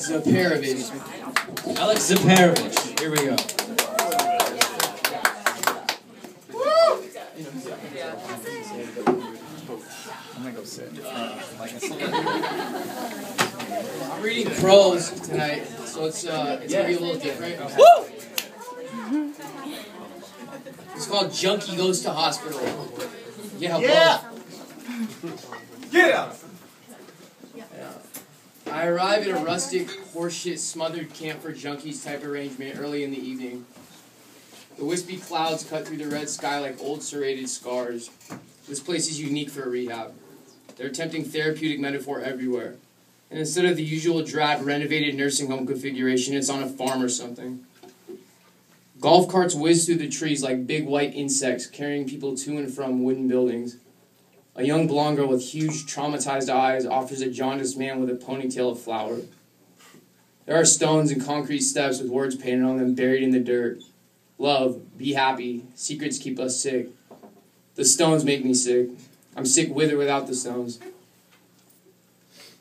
Zaparovich. Alex Zaparovich. Here we go. I'm gonna go sit. I'm reading prose tonight, so it's gonna be a little different. Woo! It's called Junkie Goes to Hospital. Yeah. Get out! I arrive at a rustic, horseshit, smothered camp for junkies type arrangement early in the evening. The wispy clouds cut through the red sky like old serrated scars. This place is unique for a rehab. They're attempting therapeutic metaphor everywhere. And instead of the usual drab, renovated nursing home configuration, it's on a farm or something. Golf carts whiz through the trees like big white insects, carrying people to and from wooden buildings. A young blonde girl with huge, traumatized eyes offers a jaundiced man with a ponytail of flour. There are stones and concrete steps with words painted on them buried in the dirt. Love, be happy, secrets keep us sick. The stones make me sick. I'm sick with or without the stones.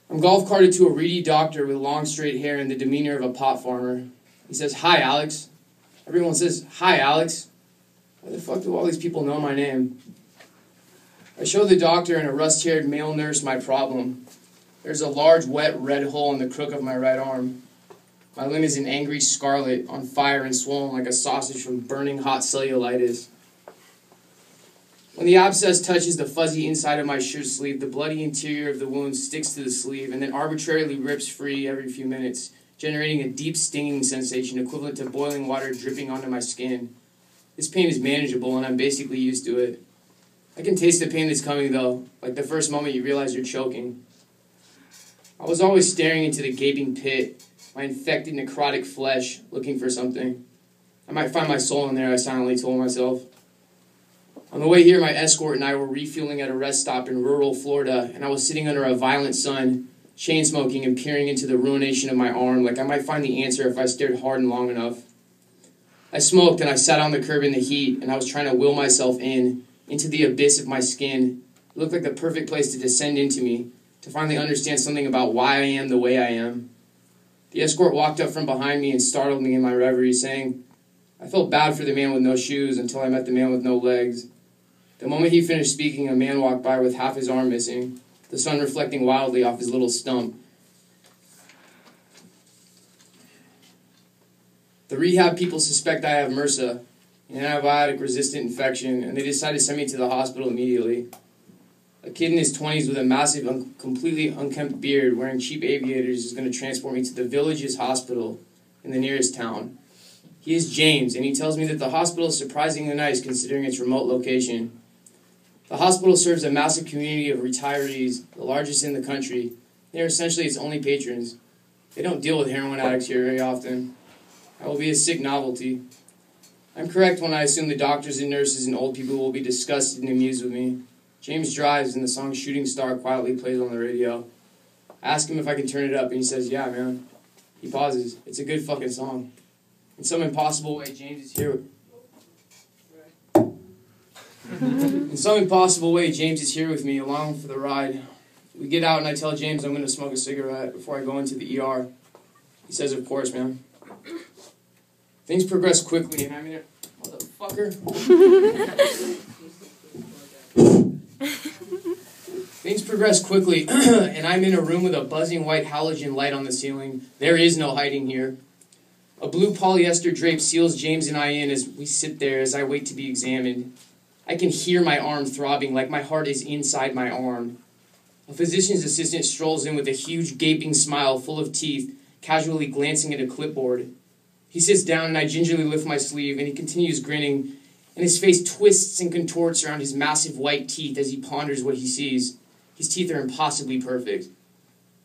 I'm golf carted to a reedy doctor with long straight hair and the demeanor of a pot farmer. He says, "Hi, Alex." Everyone says, "Hi, Alex." Why the fuck do all these people know my name? I show the doctor and a rust-haired male nurse my problem. There's a large, wet, red hole in the crook of my right arm. My limb is an angry scarlet, on fire and swollen like a sausage from burning hot cellulitis. When the abscess touches the fuzzy inside of my shirt sleeve, the bloody interior of the wound sticks to the sleeve and then arbitrarily rips free every few minutes, generating a deep stinging sensation equivalent to boiling water dripping onto my skin. This pain is manageable and I'm basically used to it. I can taste the pain that's coming though, like the first moment you realize you're choking. I was always staring into the gaping pit, my infected necrotic flesh, looking for something. I might find my soul in there, I silently told myself. On the way here, my escort and I were refueling at a rest stop in rural Florida, and I was sitting under a violent sun, chain smoking and peering into the ruination of my arm like I might find the answer if I stared hard and long enough. I smoked and I sat on the curb in the heat, and I was trying to will myself into the abyss of my skin. It looked like the perfect place to descend into me, to finally understand something about why I am the way I am. The escort walked up from behind me and startled me in my reverie, saying, I felt bad for the man with no shoes until I met the man with no legs. The moment he finished speaking, a man walked by with half his arm missing, the sun reflecting wildly off his little stump. The rehab people suspect I have MRSA, an antibiotic-resistant infection, and they decide to send me to the hospital immediately. A kid in his 20s with a massive, completely unkempt beard wearing cheap aviators is going to transport me to the village's hospital in the nearest town. He is James, and he tells me that the hospital is surprisingly nice considering its remote location. The hospital serves a massive community of retirees, the largest in the country. They are essentially its only patrons. They don't deal with heroin addicts here very often. I will be a sick novelty. I'm correct when I assume the doctors and nurses and old people will be disgusted and amused with me. James drives, and the song Shooting Star quietly plays on the radio. I ask him if I can turn it up, and he says, yeah, man. He pauses. It's a good fucking song. In some impossible way, James is here with me, along for the ride. We get out, and I tell James I'm going to smoke a cigarette before I go into the ER. He says, of course, man. Things progress quickly, and I'm in it. Motherfucker. Things progress quickly, and I'm in a room with a buzzing white halogen light on the ceiling. There is no hiding here. A blue polyester drape seals James and I in as we sit there as I wait to be examined. I can hear my arm throbbing like my heart is inside my arm. A physician's assistant strolls in with a huge gaping smile full of teeth, casually glancing at a clipboard. He sits down and I gingerly lift my sleeve, and he continues grinning, and his face twists and contorts around his massive white teeth as he ponders what he sees. His teeth are impossibly perfect.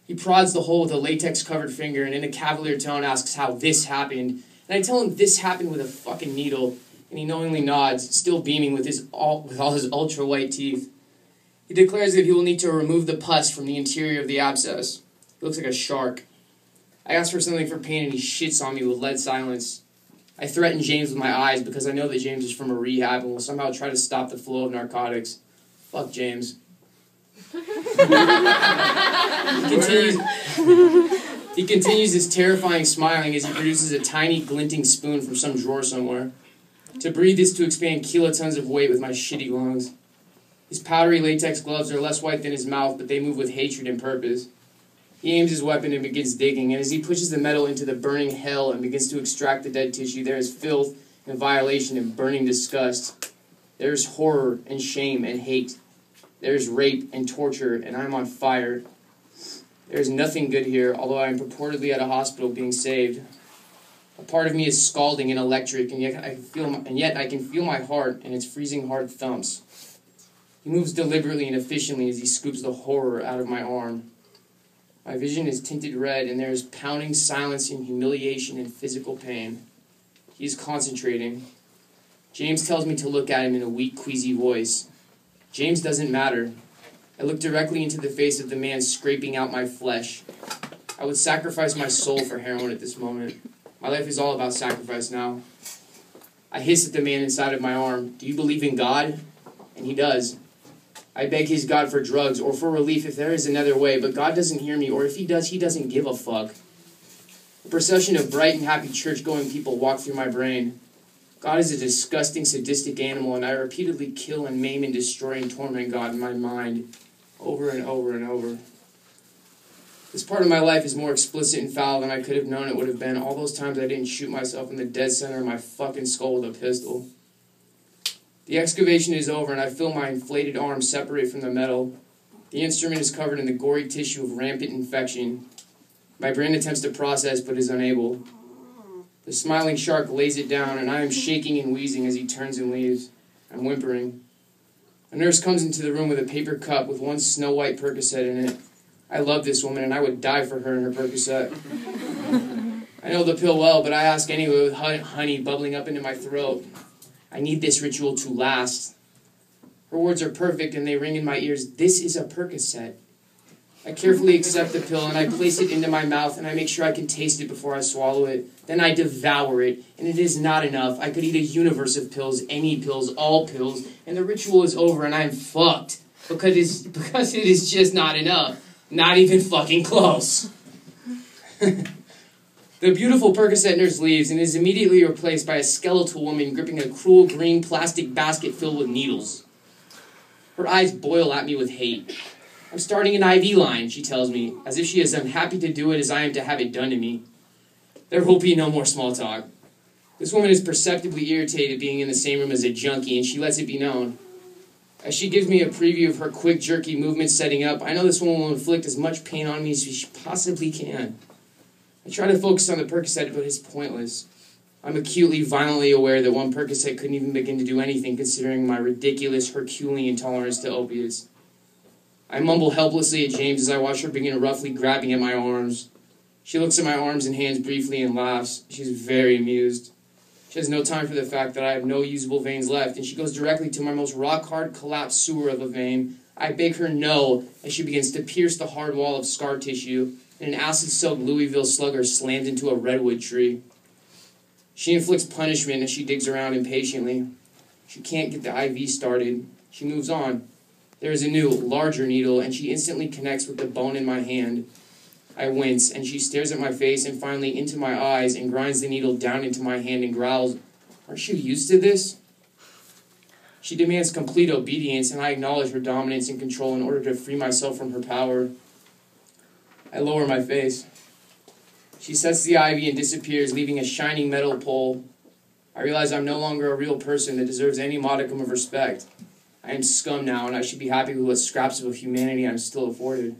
He prods the hole with a latex-covered finger and in a cavalier tone asks how this happened. And I tell him this happened with a fucking needle, and he knowingly nods, still beaming with all his ultra-white teeth. He declares that he will need to remove the pus from the interior of the abscess. He looks like a shark. I ask for something for pain, and he shits on me with lead silence. I threaten James with my eyes because I know that James is from a rehab and will somehow try to stop the flow of narcotics. Fuck James. He He continues his terrifying smiling as he produces a tiny, glinting spoon from some drawer somewhere. To breathe is to expand kilotons of weight with my shitty lungs. His powdery latex gloves are less white than his mouth, but they move with hatred and purpose. He aims his weapon and begins digging, and as he pushes the metal into the burning hell and begins to extract the dead tissue, there is filth and violation and burning disgust. There is horror and shame and hate. There is rape and torture, and I am on fire. There is nothing good here, although I am purportedly at a hospital being saved. A part of me is scalding and electric, and yet I can feel my heart and its freezing hard thumps. He moves deliberately and efficiently as he scoops the horror out of my arm. My vision is tinted red, and there is pounding silence and humiliation and physical pain. He is concentrating. James tells me to look at him in a weak, queasy voice. James doesn't matter. I look directly into the face of the man scraping out my flesh. I would sacrifice my soul for heroin at this moment. My life is all about sacrifice now. I hiss at the man inside of my arm. Do you believe in God? And he does. I beg his God for drugs or for relief if there is another way, but God doesn't hear me, or if he does, he doesn't give a fuck. A procession of bright and happy church-going people walk through my brain. God is a disgusting, sadistic animal, and I repeatedly kill and maim and destroy and torment God in my mind, over and over and over. This part of my life is more explicit and foul than I could have known it would have been. All those times I didn't shoot myself in the dead center of my fucking skull with a pistol. The excavation is over, and I feel my inflated arm separate from the metal. The instrument is covered in the gory tissue of rampant infection. My brain attempts to process, but is unable. The smiling shark lays it down, and I am shaking and wheezing as he turns and leaves. I'm whimpering. A nurse comes into the room with a paper cup with one snow-white Percocet in it. I love this woman, and I would die for her and her Percocet. I know the pill well, but I ask anyway with honey bubbling up into my throat. I need this ritual to last. Her words are perfect, and they ring in my ears. This is a Percocet. I carefully accept the pill, and I place it into my mouth, and I make sure I can taste it before I swallow it. Then I devour it, and it is not enough. I could eat a universe of pills, any pills, all pills, and the ritual is over, and I'm fucked. Because it is just not enough. Not even fucking close. The beautiful Percocet nurse leaves and is immediately replaced by a skeletal woman gripping a cruel green plastic basket filled with needles. Her eyes boil at me with hate. I'm starting an IV line, she tells me, as if she is unhappy to do it as I am to have it done to me. There will be no more small talk. This woman is perceptibly irritated being in the same room as a junkie, and she lets it be known. As she gives me a preview of her quick, jerky movements setting up, I know this woman will inflict as much pain on me as she possibly can. I try to focus on the Percocet, but it's pointless. I'm acutely, violently aware that one Percocet couldn't even begin to do anything considering my ridiculous Herculean tolerance to opiates. I mumble helplessly at James as I watch her begin roughly grabbing at my arms. She looks at my arms and hands briefly and laughs. She's very amused. She has no time for the fact that I have no usable veins left, and she goes directly to my most rock-hard collapsed sewer of a vein. I beg her no as she begins to pierce the hard wall of scar tissue, and an acid-soaked Louisville slugger slams into a redwood tree. She inflicts punishment as she digs around impatiently. She can't get the IV started. She moves on. There is a new, larger needle, and she instantly connects with the bone in my hand. I wince, and she stares at my face and finally into my eyes and grinds the needle down into my hand and growls, "Aren't you used to this?" She demands complete obedience, and I acknowledge her dominance and control in order to free myself from her power. I lower my face. She sets the IV and disappears, leaving a shining metal pole. I realize I'm no longer a real person that deserves any modicum of respect. I am scum now, and I should be happy with what scraps of humanity I'm still afforded.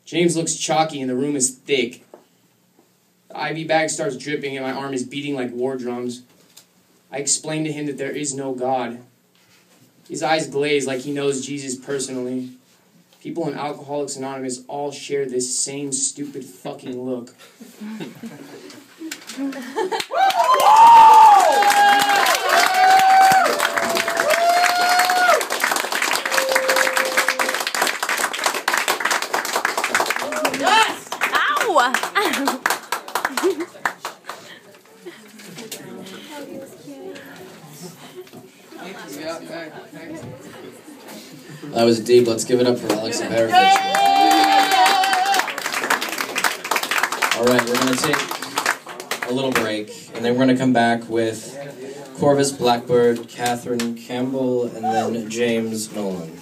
James looks chalky, and the room is thick. The IV bag starts dripping, and my arm is beating like war drums. I explain to him that there is no God. His eyes glaze like he knows Jesus personally. People in Alcoholics Anonymous all share this same stupid fucking look. Yes! Ow! That was deep. Let's give it up for Alex and Bearfish. All right, we're going to take a little break, and then we're going to come back with Corvus Blackbird, Catherine Campbell, and then James Nolan.